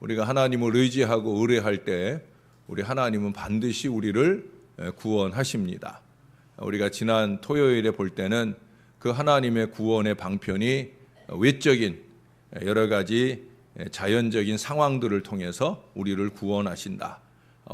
우리가 하나님을 의지하고 의뢰할 때 우리 하나님은 반드시 우리를 구원하십니다. 우리가 지난 토요일에 볼 때는 그 하나님의 구원의 방편이 외적인 여러 가지 자연적인 상황들을 통해서 우리를 구원하신다.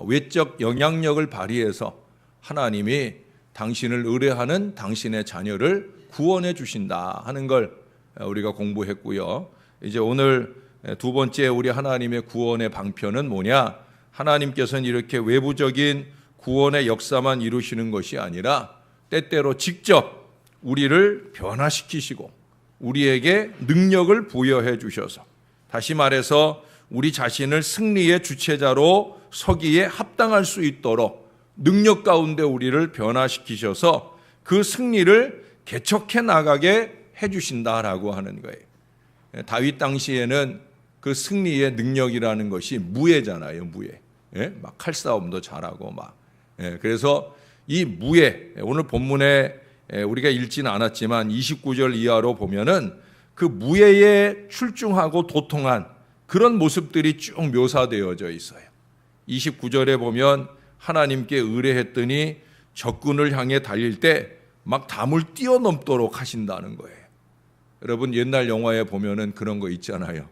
외적 영향력을 발휘해서 하나님이 당신을 의뢰하는 당신의 자녀를 구원해 주신다 하는 걸 우리가 공부했고요. 이제 오늘 두 번째 우리 하나님의 구원의 방편은 뭐냐? 하나님께서는 이렇게 외부적인 구원의 역사만 이루시는 것이 아니라 때때로 직접 우리를 변화시키시고 우리에게 능력을 부여해 주셔서, 다시 말해서 우리 자신을 승리의 주체자로 서기에 합당할 수 있도록 능력 가운데 우리를 변화시키셔서 그 승리를 개척해 나가게 해주신다라고 하는 거예요. 다윗 당시에는 그 승리의 능력이라는 것이 무예잖아요, 무예. 막 칼싸움도 잘하고 막. 그래서 이 무예, 오늘 본문에 우리가 읽지는 않았지만 29절 이하로 보면은 그 무예에 출중하고 도통한 그런 모습들이 쭉 묘사되어져 있어요. 29절에 보면 하나님께 의뢰했더니 적군을 향해 달릴 때 막 담을 뛰어넘도록 하신다는 거예요. 여러분 옛날 영화에 보면은 그런 거 있잖아요.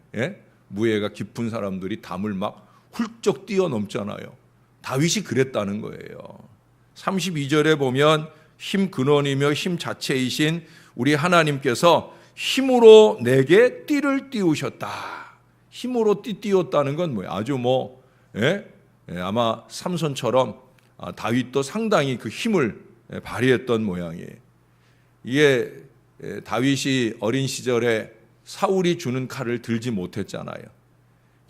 무예가 깊은 사람들이 담을 막 훌쩍 뛰어넘잖아요. 다윗이 그랬다는 거예요. 32절에 보면 힘 근원이며 힘 자체이신 우리 하나님께서 힘으로 내게 띠를 띄우셨다. 힘으로 띠 띄웠다는 건 뭐예요? 아주 아마 삼손처럼 다윗도 상당히 그 힘을 발휘했던 모양이에요. 이게 다윗이 어린 시절에 사울이 주는 칼을 들지 못했잖아요.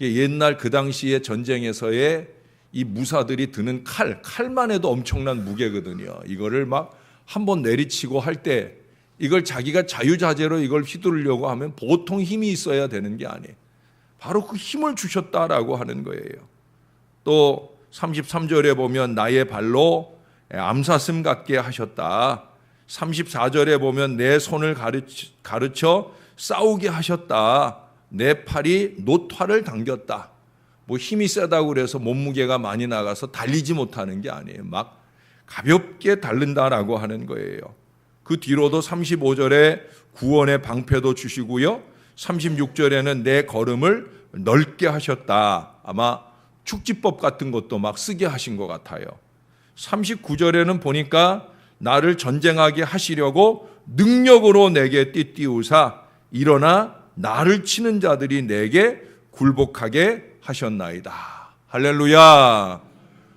옛날 그 당시의 전쟁에서의 이 무사들이 드는 칼만 해도 엄청난 무게거든요. 이거를 막 한번 내리치고 할 때 이걸 자기가 자유자재로 이걸 휘두르려고 하면 보통 힘이 있어야 되는 게 아니에요. 바로 그 힘을 주셨다라고 하는 거예요. 또 33절에 보면 나의 발로 암사슴 같게 하셨다. 34절에 보면 내 손을 가르쳐 싸우게 하셨다. 내 팔이 노화를 당겼다. 뭐 힘이 세다고 그래서 몸무게가 많이 나가서 달리지 못하는 게 아니에요. 막 가볍게 달른다라고 하는 거예요. 그 뒤로도 35절에 구원의 방패도 주시고요. 36절에는 내 걸음을 넓게 하셨다. 아마 축지법 같은 것도 막 쓰게 하신 것 같아요. 39절에는 보니까 나를 전쟁하게 하시려고 능력으로 내게 띠띠우사 일어나 나를 치는 자들이 내게 굴복하게 하셨나이다. 할렐루야.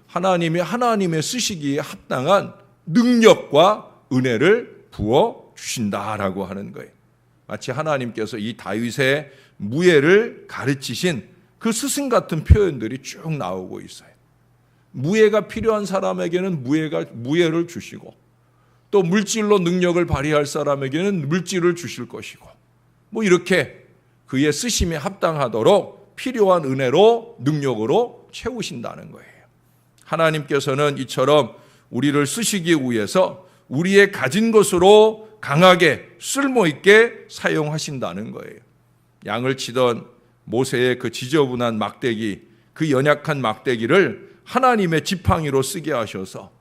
하나님이 하나님의 쓰시기에 합당한 능력과 은혜를 부어 주신다라고 하는 거예요. 마치 하나님께서 이 다윗의 무예를 가르치신 그 스승 같은 표현들이 쭉 나오고 있어요. 무예가 필요한 사람에게는 무예를 주시고 또 물질로 능력을 발휘할 사람에게는 물질을 주실 것이고 뭐 이렇게 그의 쓰심에 합당하도록 필요한 은혜로 능력으로 채우신다는 거예요. 하나님께서는 이처럼 우리를 쓰시기 위해서 우리의 가진 것으로 강하게 쓸모있게 사용하신다는 거예요. 양을 치던 모세의 그 지저분한 막대기, 그 연약한 막대기를 하나님의 지팡이로 쓰게 하셔서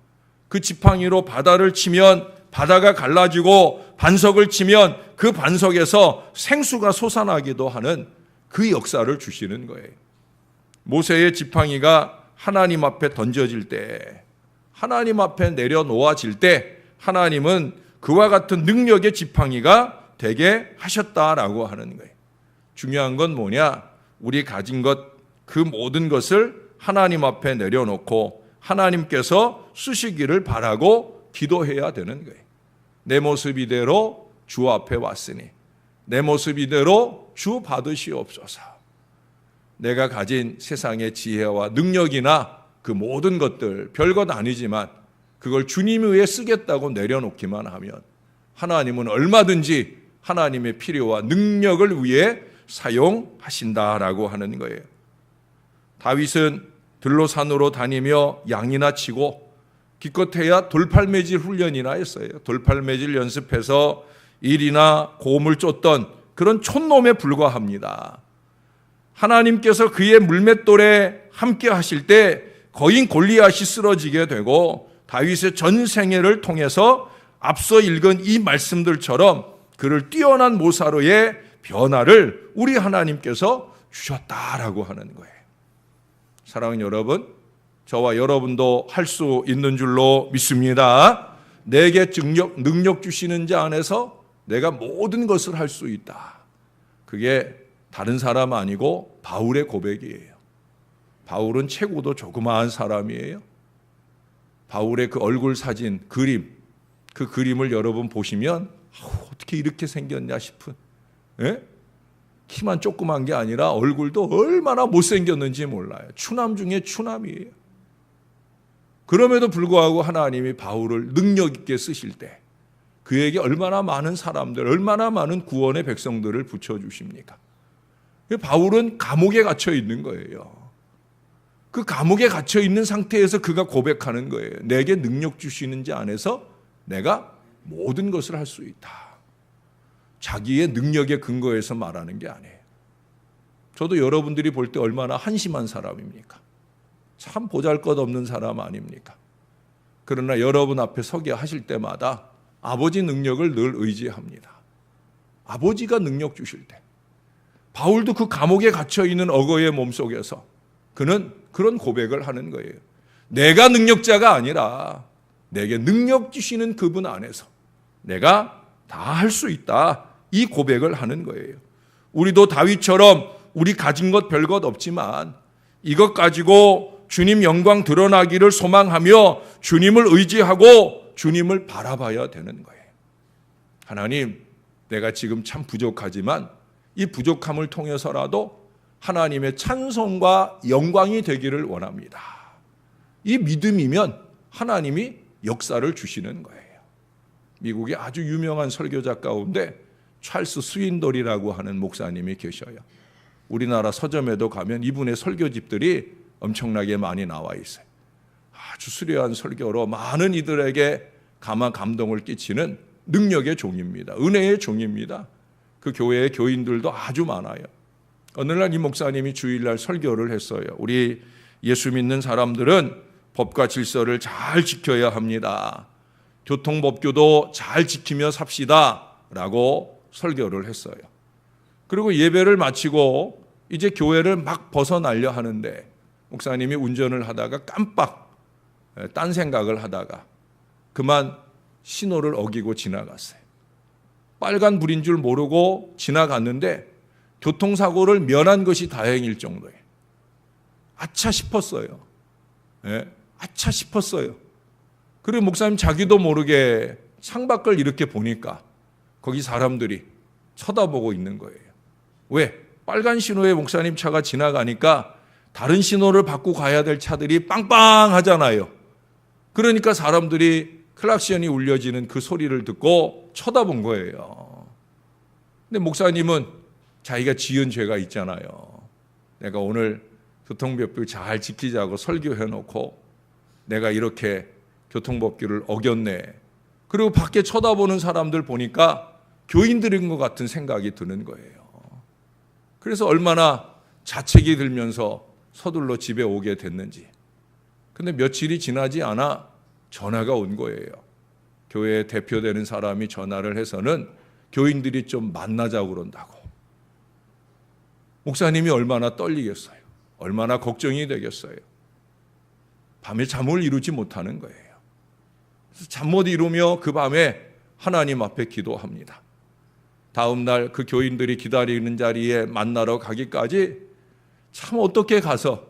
그 지팡이로 바다를 치면 바다가 갈라지고 반석을 치면 그 반석에서 생수가 솟아나기도 하는 그 역사를 주시는 거예요. 모세의 지팡이가 하나님 앞에 던져질 때, 하나님 앞에 내려놓아질 때 하나님은 그와 같은 능력의 지팡이가 되게 하셨다라고 하는 거예요. 중요한 건 뭐냐? 우리 가진 것, 그 모든 것을 하나님 앞에 내려놓고 하나님께서 쓰시기를 바라고 기도해야 되는 거예요. 내 모습 이대로 주 앞에 왔으니 내 모습 이대로 주 받으시옵소서. 내가 가진 세상의 지혜와 능력이나 그 모든 것들 별것 아니지만 그걸 주님 위해 쓰겠다고 내려놓기만 하면 하나님은 얼마든지 하나님의 필요와 능력을 위해 사용하신다라고 하는 거예요. 다윗은 들로산으로 다니며 양이나 치고 기껏해야 돌팔매질 훈련이나 했어요. 돌팔매질 연습해서 일이나 고음을 쫓던 그런 촌놈에 불과합니다. 하나님께서 그의 물맷돌에 함께 하실 때 거인 골리앗이 쓰러지게 되고 다윗의 전 생애를 통해서 앞서 읽은 이 말씀들처럼 그를 뛰어난 모사로의 변화를 우리 하나님께서 주셨다라고 하는 거예요. 사랑하는 여러분, 저와 여러분도 할 수 있는 줄로 믿습니다. 내게 능력 주시는 자 안에서 내가 모든 것을 할 수 있다. 그게 다른 사람 아니고 바울의 고백이에요. 바울은 체구도 조그마한 사람이에요. 바울의 그 얼굴 사진, 그림, 그 그림을 여러분 보시면 어떻게 이렇게 생겼냐 싶은, 예? 키만 조그만 게 아니라 얼굴도 얼마나 못생겼는지 몰라요. 추남 중에 추남이에요. 그럼에도 불구하고 하나님이 바울을 능력 있게 쓰실 때 그에게 얼마나 많은 사람들, 얼마나 많은 구원의 백성들을 붙여주십니까? 바울은 감옥에 갇혀 있는 거예요. 그 감옥에 갇혀 있는 상태에서 그가 고백하는 거예요. 내게 능력 주시는 자 안에서 내가 모든 것을 할 수 있다. 자기의 능력에 근거해서 말하는 게 아니에요. 저도 여러분들이 볼 때 얼마나 한심한 사람입니까? 참 보잘것없는 사람 아닙니까? 그러나 여러분 앞에 서게 하실 때마다 아버지 능력을 늘 의지합니다. 아버지가 능력 주실 때. 바울도 그 감옥에 갇혀있는 억어의 몸속에서 그는 그런 고백을 하는 거예요. 내가 능력자가 아니라 내게 능력 주시는 그분 안에서 내가 다 할 수 있다. 이 고백을 하는 거예요. 우리도 다윗처럼 우리 가진 것 별것 없지만 이것 가지고 주님 영광 드러나기를 소망하며 주님을 의지하고 주님을 바라봐야 되는 거예요. 하나님, 내가 지금 참 부족하지만 이 부족함을 통해서라도 하나님의 찬송과 영광이 되기를 원합니다. 이 믿음이면 하나님이 역사를 주시는 거예요. 미국의 아주 유명한 설교자 가운데 찰스 스윈돌이라고 하는 목사님이 계셔요. 우리나라 서점에도 가면 이분의 설교집들이 엄청나게 많이 나와 있어요. 아주 수려한 설교로 많은 이들에게 감동을 끼치는 능력의 종입니다. 은혜의 종입니다. 그 교회의 교인들도 아주 많아요. 어느 날 이 목사님이 주일날 설교를 했어요. 우리 예수 믿는 사람들은 법과 질서를 잘 지켜야 합니다. 교통법규도 잘 지키며 삽시다 라고 설교를 했어요. 그리고 예배를 마치고 이제 교회를 막 벗어나려 하는데 목사님이 운전을 하다가 깜빡 딴 생각을 하다가 그만 신호를 어기고 지나갔어요. 빨간 불인 줄 모르고 지나갔는데 교통사고를 면한 것이 다행일 정도예요. 아차 싶었어요. 네, 아차 싶었어요. 그리고 목사님 자기도 모르게 창밖을 이렇게 보니까 거기 사람들이 쳐다보고 있는 거예요. 왜? 빨간 신호에 목사님 차가 지나가니까 다른 신호를 받고 가야 될 차들이 빵빵하잖아요. 그러니까 사람들이 클락션이 울려지는 그 소리를 듣고 쳐다본 거예요. 근데 목사님은 자기가 지은 죄가 있잖아요. 내가 오늘 교통법규 잘 지키자고 설교해놓고 내가 이렇게 교통법규를 어겼네. 그리고 밖에 쳐다보는 사람들 보니까 교인들인 것 같은 생각이 드는 거예요. 그래서 얼마나 자책이 들면서 서둘러 집에 오게 됐는지. 근데 며칠이 지나지 않아 전화가 온 거예요. 교회에 대표되는 사람이 전화를 해서는 교인들이 좀 만나자고 그런다고. 목사님이 얼마나 떨리겠어요. 얼마나 걱정이 되겠어요. 밤에 잠을 이루지 못하는 거예요. 그래서 잠 못 이루며 그 밤에 하나님 앞에 기도합니다. 다음 날 그 교인들이 기다리는 자리에 만나러 가기까지 참 어떻게 가서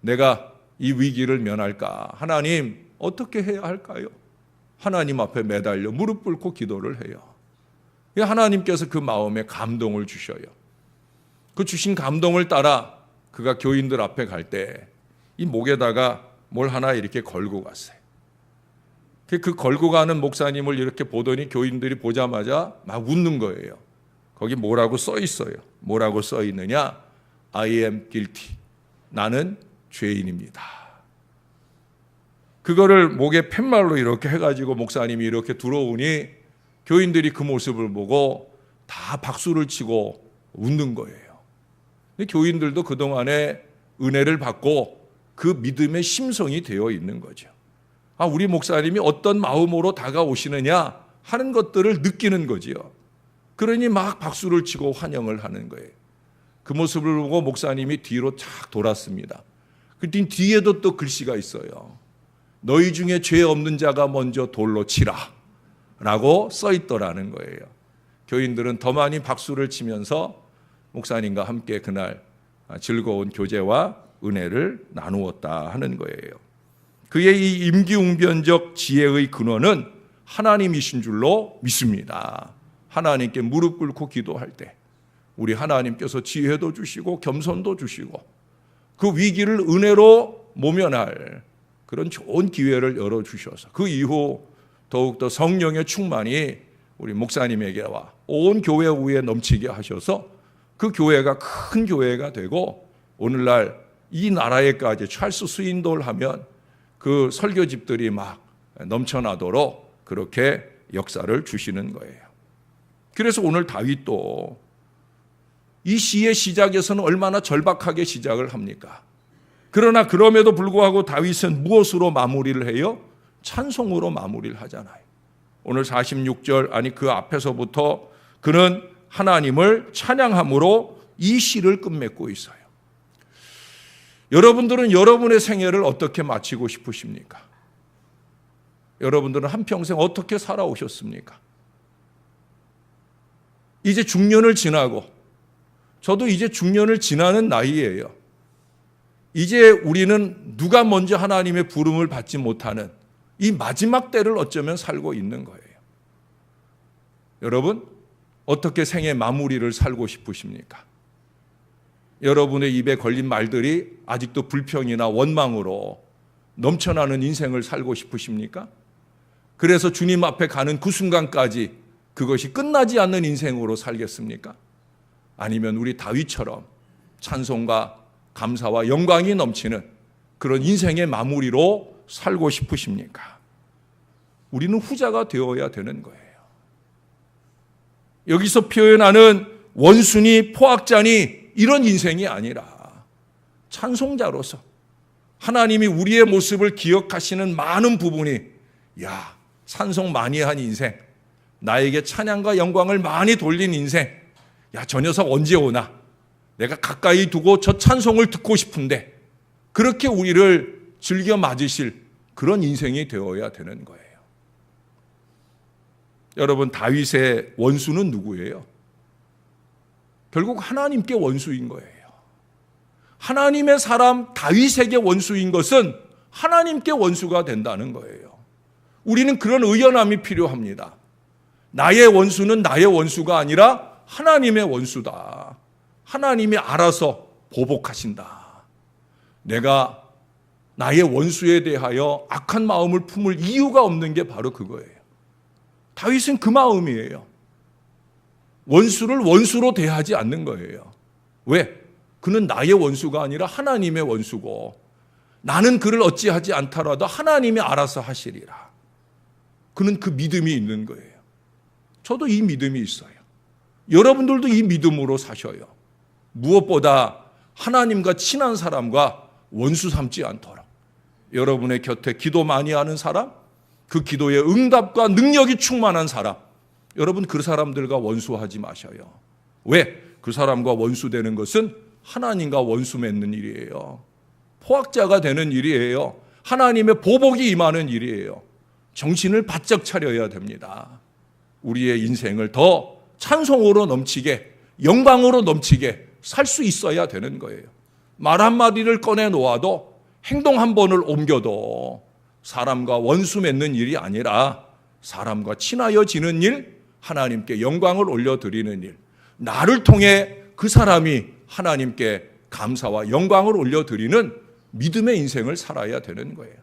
내가 이 위기를 면할까? 하나님 어떻게 해야 할까요? 하나님 앞에 매달려 무릎 꿇고 기도를 해요. 하나님께서 그 마음에 감동을 주셔요. 그 주신 감동을 따라 그가 교인들 앞에 갈 때 이 목에다가 뭘 하나 이렇게 걸고 갔어요. 그 걸고 가는 목사님을 이렇게 보더니 교인들이 보자마자 막 웃는 거예요. 거기 뭐라고 써 있어요. 뭐라고 써 있느냐? I am guilty. 나는 죄인입니다. 그거를 목에 팻말로 이렇게 해가지고 목사님이 이렇게 들어오니 교인들이 그 모습을 보고 다 박수를 치고 웃는 거예요. 근데 교인들도 그동안에 은혜를 받고 그 믿음의 심성이 되어 있는 거죠. 우리 목사님이 어떤 마음으로 다가오시느냐 하는 것들을 느끼는 거지요. 그러니 막 박수를 치고 환영을 하는 거예요. 그 모습을 보고 목사님이 뒤로 착 돌았습니다. 그 뒤에도 또 글씨가 있어요. 너희 중에 죄 없는 자가 먼저 돌로 치라 라고 써 있더라는 거예요. 교인들은 더 많이 박수를 치면서 목사님과 함께 그날 즐거운 교제와 은혜를 나누었다 하는 거예요. 그의 이 임기응변적 지혜의 근원은 하나님이신 줄로 믿습니다. 하나님께 무릎 꿇고 기도할 때 우리 하나님께서 지혜도 주시고 겸손도 주시고 그 위기를 은혜로 모면할 그런 좋은 기회를 열어주셔서 그 이후 더욱더 성령의 충만이 우리 목사님에게와 온 교회 위에 넘치게 하셔서 그 교회가 큰 교회가 되고 오늘날 이 나라에까지 찰스 스윈돌 하면 그 설교집들이 막 넘쳐나도록 그렇게 역사를 주시는 거예요. 그래서 오늘 다윗도 이 시의 시작에서는 얼마나 절박하게 시작을 합니까? 그러나 그럼에도 불구하고 다윗은 무엇으로 마무리를 해요? 찬송으로 마무리를 하잖아요. 오늘 46절 아니 그 앞에서부터 그는 하나님을 찬양함으로 이 시를 끝맺고 있어요. 여러분들은 여러분의 생애를 어떻게 마치고 싶으십니까? 여러분들은 한평생 어떻게 살아오셨습니까? 이제 중년을 지나고 저도 이제 중년을 지나는 나이예요. 이제 우리는 누가 먼저 하나님의 부름을 받지 못하는 이 마지막 때를 어쩌면 살고 있는 거예요. 여러분, 어떻게 생애 마무리를 살고 싶으십니까? 여러분의 입에 걸린 말들이 아직도 불평이나 원망으로 넘쳐나는 인생을 살고 싶으십니까? 그래서 주님 앞에 가는 그 순간까지 그것이 끝나지 않는 인생으로 살겠습니까? 아니면 우리 다윗처럼 찬송과 감사와 영광이 넘치는 그런 인생의 마무리로 살고 싶으십니까? 우리는 후자가 되어야 되는 거예요. 여기서 표현하는 원순이 포악자니 이런 인생이 아니라 찬송자로서 하나님이 우리의 모습을 기억하시는 많은 부분이 찬송 많이 한 인생, 나에게 찬양과 영광을 많이 돌린 인생, 저 녀석 언제 오나? 내가 가까이 두고 저 찬송을 듣고 싶은데 그렇게 우리를 즐겨 맞으실 그런 인생이 되어야 되는 거예요. 여러분, 다윗의 원수는 누구예요? 결국 하나님께 원수인 거예요. 하나님의 사람 다윗에게 원수인 것은 하나님께 원수가 된다는 거예요. 우리는 그런 의연함이 필요합니다. 나의 원수는 나의 원수가 아니라 하나님의 원수다. 하나님이 알아서 보복하신다. 내가 나의 원수에 대하여 악한 마음을 품을 이유가 없는 게 바로 그거예요. 다윗은 그 마음이에요. 원수를 원수로 대하지 않는 거예요. 왜? 그는 나의 원수가 아니라 하나님의 원수고 나는 그를 어찌하지 않더라도 하나님이 알아서 하시리라. 그는 그 믿음이 있는 거예요. 저도 이 믿음이 있어요. 여러분들도 이 믿음으로 사셔요. 무엇보다 하나님과 친한 사람과 원수 삼지 않도록 여러분의 곁에 기도 많이 하는 사람, 그 기도의 응답과 능력이 충만한 사람, 여러분 그 사람들과 원수하지 마셔요. 왜? 그 사람과 원수되는 것은 하나님과 원수 맺는 일이에요. 포악자가 되는 일이에요. 하나님의 보복이 임하는 일이에요. 정신을 바짝 차려야 됩니다. 우리의 인생을 더 찬송으로 넘치게, 영광으로 넘치게 살 수 있어야 되는 거예요. 말 한마디를 꺼내 놓아도, 행동 한 번을 옮겨도 사람과 원수 맺는 일이 아니라 사람과 친하여 지는 일, 하나님께 영광을 올려드리는 일, 나를 통해 그 사람이 하나님께 감사와 영광을 올려드리는 믿음의 인생을 살아야 되는 거예요.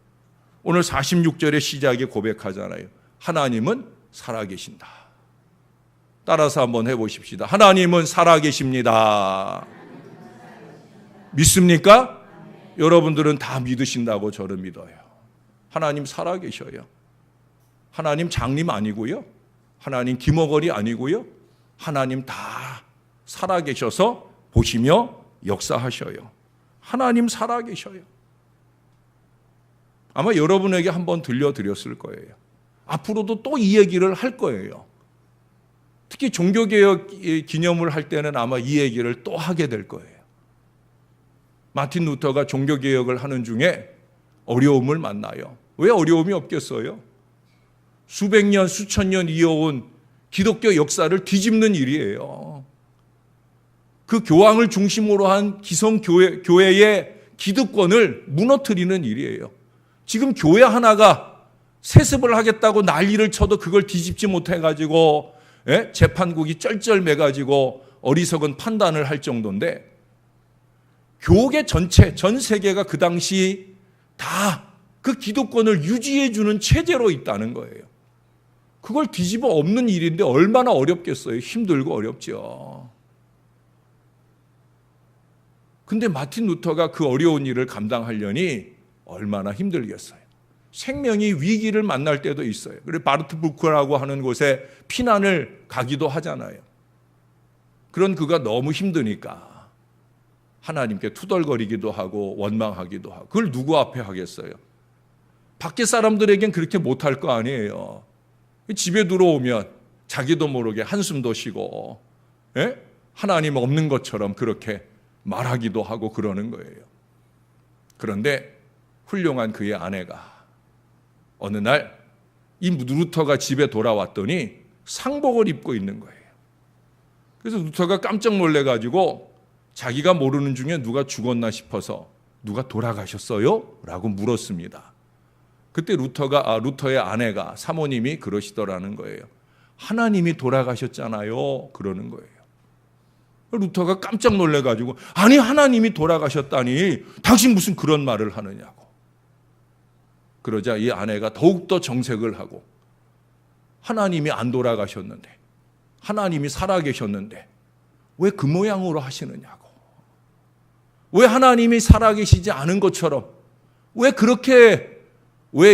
오늘 46절의 시작에 고백하잖아요. 하나님은 살아계신다. 따라서 한번 해보십시다. 하나님은 살아계십니다. 믿습니까? 여러분들은 다 믿으신다고 저는 믿어요. 하나님 살아계셔요. 하나님 장님 아니고요. 하나님 김어걸이 아니고요. 하나님 다 살아계셔서 보시며 역사하셔요. 하나님 살아계셔요. 아마 여러분에게 한번 들려드렸을 거예요. 앞으로도 또 이 얘기를 할 거예요. 특히 종교개혁 기념을 할 때는 아마 이 얘기를 또 하게 될 거예요. 마틴 루터가 종교개혁을 하는 중에 어려움을 만나요. 왜 어려움이 없겠어요? 수백 년, 수천 년 이어온 기독교 역사를 뒤집는 일이에요. 그 교황을 중심으로 한 기성교회의 기득권을 무너뜨리는 일이에요. 지금 교회 하나가 세습을 하겠다고 난리를 쳐도 그걸 뒤집지 못해가지고 재판국이 쩔쩔매가지고 어리석은 판단을 할 정도인데, 교계 전체, 전 세계가 그 당시 다 그 기득권을 유지해주는 체제로 있다는 거예요. 그걸 뒤집어 엎는 일인데 얼마나 어렵겠어요. 힘들고 어렵죠. 근데 마틴 루터가 그 어려운 일을 감당하려니 얼마나 힘들겠어요. 생명이 위기를 만날 때도 있어요. 그래서 바르트부크라고 하는 곳에 피난을 가기도 하잖아요. 그런 그가 너무 힘드니까 하나님께 투덜거리기도 하고 원망하기도 하고, 그걸 누구 앞에 하겠어요? 밖에 사람들에겐 그렇게 못할 거 아니에요. 집에 들어오면 자기도 모르게 한숨도 쉬고 하나님 없는 것처럼 그렇게 말하기도 하고 그러는 거예요. 그런데 훌륭한 그의 아내가 어느 날 이 루터가 집에 돌아왔더니 상복을 입고 있는 거예요. 그래서 루터가 깜짝 놀래가지고 자기가 모르는 중에 누가 죽었나 싶어서 누가 돌아가셨어요? 라고 물었습니다. 그때 루터의 아내가, 사모님이 그러시더라는 거예요. 하나님이 돌아가셨잖아요. 그러는 거예요. 루터가 깜짝 놀래가지고, 아니 하나님이 돌아가셨다니 당신 무슨 그런 말을 하느냐고. 그러자 이 아내가 더욱더 정색을 하고, 하나님이 안 돌아가셨는데, 하나님이 살아계셨는데 왜 그 모양으로 하시느냐고. 왜 하나님이 살아계시지 않은 것처럼 왜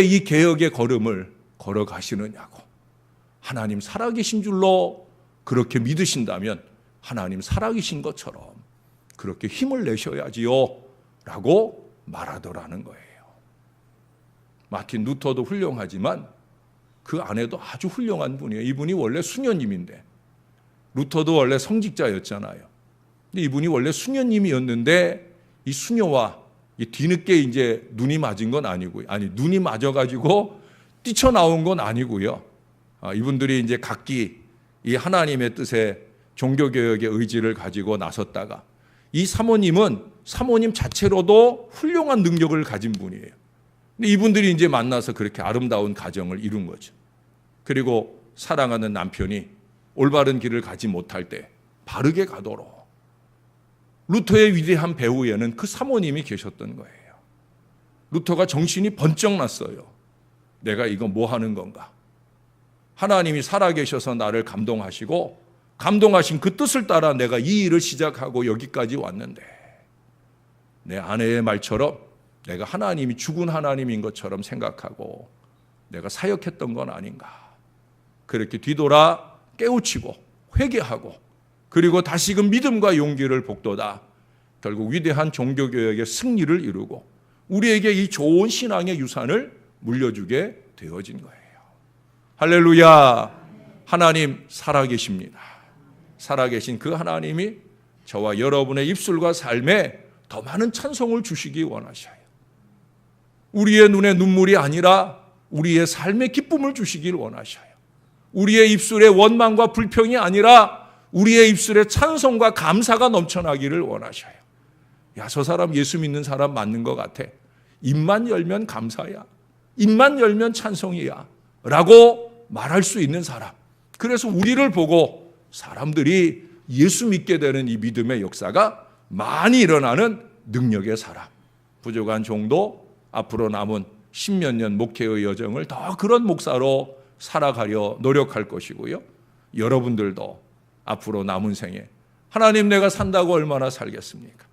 이 개혁의 걸음을 걸어가시느냐고. 하나님 살아계신 줄로 그렇게 믿으신다면 하나님 살아계신 것처럼 그렇게 힘을 내셔야지요 라고 말하더라는 거예요. 마틴 루터도 훌륭하지만 그 아내도 아주 훌륭한 분이에요. 이분이 원래 수녀님인데, 루터도 원래 성직자였잖아요. 근데 이분이 원래 수녀님이었는데 이 수녀와 뒤늦게 이제 눈이 맞은 건 아니고요. 눈이 맞아가지고 뛰쳐나온 건 아니고요. 이분들이 이제 각기 이 하나님의 뜻에 종교개혁의 의지를 가지고 나섰다가, 이 사모님은 사모님 자체로도 훌륭한 능력을 가진 분이에요. 근데 이분들이 이제 만나서 그렇게 아름다운 가정을 이룬 거죠. 그리고 사랑하는 남편이 올바른 길을 가지 못할 때 바르게 가도록, 루터의 위대한 배후에는 그 사모님이 계셨던 거예요. 루터가 정신이 번쩍 났어요. 내가 이거 뭐 하는 건가? 하나님이 살아계셔서 나를 감동하시고, 감동하신 그 뜻을 따라 내가 이 일을 시작하고 여기까지 왔는데, 내 아내의 말처럼 내가 하나님이 죽은 하나님인 것처럼 생각하고 내가 사역했던 건 아닌가. 그렇게 뒤돌아 깨우치고 회개하고, 그리고 다시금 믿음과 용기를 북돋아 결국 위대한 종교개혁의 승리를 이루고 우리에게 이 좋은 신앙의 유산을 물려주게 되어진 거예요. 할렐루야. 하나님 살아계십니다. 살아계신 그 하나님이 저와 여러분의 입술과 삶에 더 많은 찬송을 주시기 원하셔요. 우리의 눈에 눈물이 아니라 우리의 삶의 기쁨을 주시길 원하셔요. 우리의 입술에 원망과 불평이 아니라 우리의 입술에 찬송과 감사가 넘쳐나기를 원하셔요. 야, 저 사람 예수 믿는 사람 맞는 것 같아. 입만 열면 감사야, 입만 열면 찬송이야 라고 말할 수 있는 사람. 그래서 우리를 보고 사람들이 예수 믿게 되는 이 믿음의 역사가 많이 일어나는 능력의 사람. 부족한 종도 앞으로 남은 10몇 년 목회의 여정을 더 그런 목사로 살아가려 노력할 것이고요. 여러분들도 앞으로 남은 생에 하나님, 내가 산다고 얼마나 살겠습니까?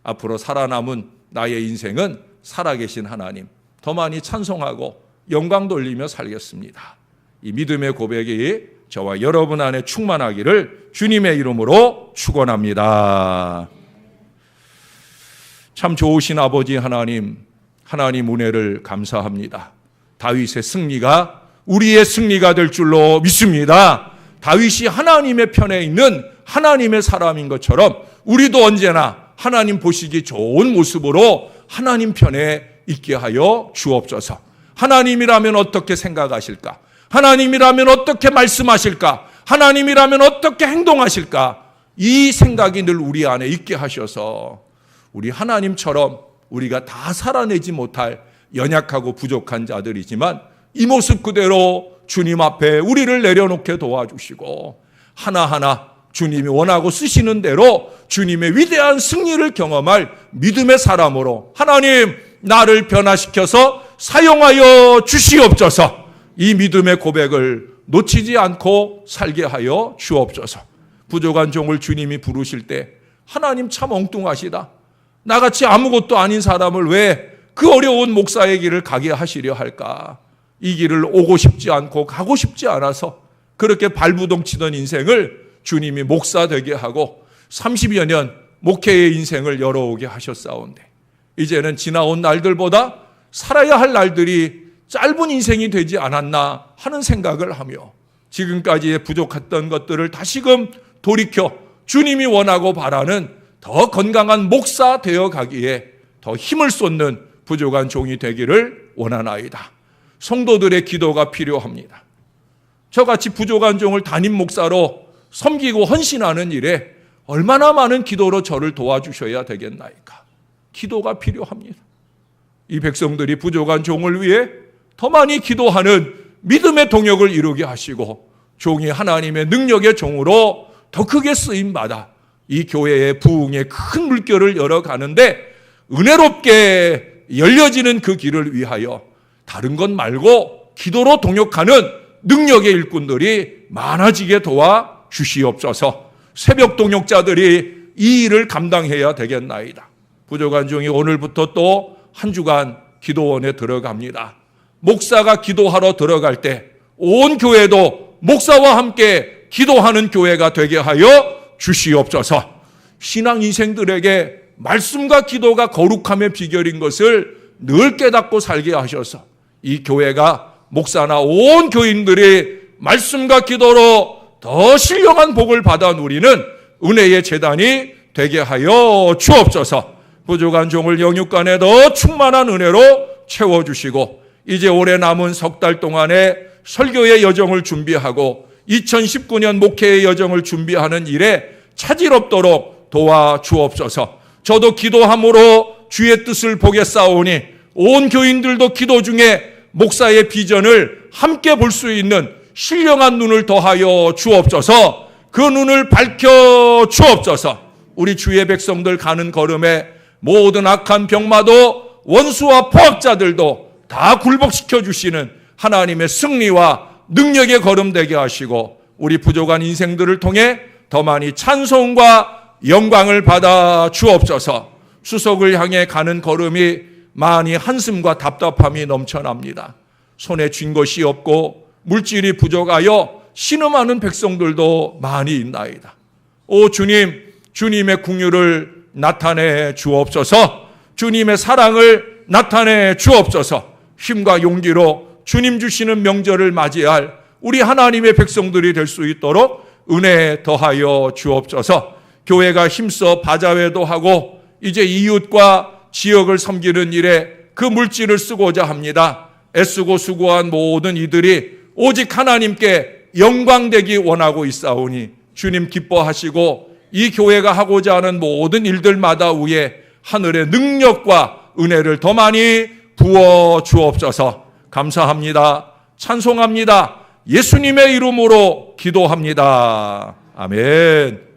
앞으로 살아남은 나의 인생은 살아계신 하나님 더 많이 찬송하고 영광 돌리며 살겠습니다. 이 믿음의 고백이 저와 여러분 안에 충만하기를 주님의 이름으로 축원합니다. 참 좋으신 아버지 하나님, 하나님 은혜를 감사합니다. 다윗의 승리가 우리의 승리가 될 줄로 믿습니다. 다윗이 하나님의 편에 있는 하나님의 사람인 것처럼 우리도 언제나 하나님 보시기 좋은 모습으로 하나님 편에 있게 하여 주옵소서. 하나님이라면 어떻게 생각하실까? 하나님이라면 어떻게 말씀하실까? 하나님이라면 어떻게 행동하실까? 이 생각이 늘 우리 안에 있게 하셔서 우리 하나님처럼 우리가 다 살아내지 못할 연약하고 부족한 자들이지만 이 모습 그대로 주님 앞에 우리를 내려놓게 도와주시고 하나하나 주님이 원하고 쓰시는 대로 주님의 위대한 승리를 경험할 믿음의 사람으로 하나님 나를 변화시켜서 사용하여 주시옵소서. 이 믿음의 고백을 놓치지 않고 살게 하여 주옵소서. 부족한 종을 주님이 부르실 때 하나님 참 엉뚱하시다. 나같이 아무것도 아닌 사람을 왜 그 어려운 목사의 길을 가게 하시려 할까? 이 길을 오고 싶지 않고 가고 싶지 않아서 그렇게 발부동 치던 인생을 주님이 목사 되게 하고 30여 년 목회의 인생을 열어오게 하셨사온데 이제는 지나온 날들보다 살아야 할 날들이 짧은 인생이 되지 않았나 하는 생각을 하며 지금까지의 부족했던 것들을 다시금 돌이켜 주님이 원하고 바라는 더 건강한 목사 되어 가기에 더 힘을 쏟는 부족한 종이 되기를 원하나이다. 성도들의 기도가 필요합니다. 저같이 부족한 종을 담임 목사로 섬기고 헌신하는 일에 얼마나 많은 기도로 저를 도와주셔야 되겠나이까. 기도가 필요합니다. 이 백성들이 부족한 종을 위해 더 많이 기도하는 믿음의 동역을 이루게 하시고 종이 하나님의 능력의 종으로 더 크게 쓰임받아 이 교회의 부흥의 큰 물결을 열어가는데 은혜롭게 열려지는 그 길을 위하여 다른 것 말고 기도로 동역하는 능력의 일꾼들이 많아지게 도와주시옵소서. 새벽 동역자들이 이 일을 감당해야 되겠나이다. 부족한 종이 오늘부터 또 한 주간 기도원에 들어갑니다. 목사가 기도하러 들어갈 때 온 교회도 목사와 함께 기도하는 교회가 되게 하여 주시옵소서. 신앙 인생들에게 말씀과 기도가 거룩함의 비결인 것을 늘 깨닫고 살게 하셔서 이 교회가 목사나 온 교인들이 말씀과 기도로 더 신령한 복을 받아 누리는 은혜의 제단이 되게 하여 주옵소서. 부족한 종을 영육간에 더 충만한 은혜로 채워주시고 이제 올해 남은 석 달 동안에 설교의 여정을 준비하고 2019년 목회의 여정을 준비하는 일에 차질 없도록 도와주옵소서. 저도 기도함으로 주의 뜻을 보겠사오니 온 교인들도 기도 중에 목사의 비전을 함께 볼 수 있는 신령한 눈을 더하여 주옵소서. 그 눈을 밝혀 주옵소서. 우리 주의 백성들 가는 걸음에 모든 악한 병마도 원수와 포악자들도 다 굴복시켜 주시는 하나님의 승리와 능력의 걸음 되게 하시고 우리 부족한 인생들을 통해 더 많이 찬송과 영광을 받아 주옵소서. 수석을 향해 가는 걸음이 많이 한숨과 답답함이 넘쳐납니다. 손에 쥔 것이 없고 물질이 부족하여 신음하는 백성들도 많이 있나이다. 오 주님, 주님의 긍휼을 나타내 주옵소서. 주님의 사랑을 나타내 주옵소서. 힘과 용기로 주님 주시는 명절을 맞이할 우리 하나님의 백성들이 될 수 있도록 은혜 더하여 주옵소서. 교회가 힘써 바자회도 하고 이제 이웃과 지역을 섬기는 일에 그 물질을 쓰고자 합니다. 애쓰고 수고한 모든 이들이 오직 하나님께 영광되기 원하고 있사오니 주님 기뻐하시고 이 교회가 하고자 하는 모든 일들마다 위에 하늘의 능력과 은혜를 더 많이 부어 주옵소서. 감사합니다. 찬송합니다. 예수님의 이름으로 기도합니다. 아멘.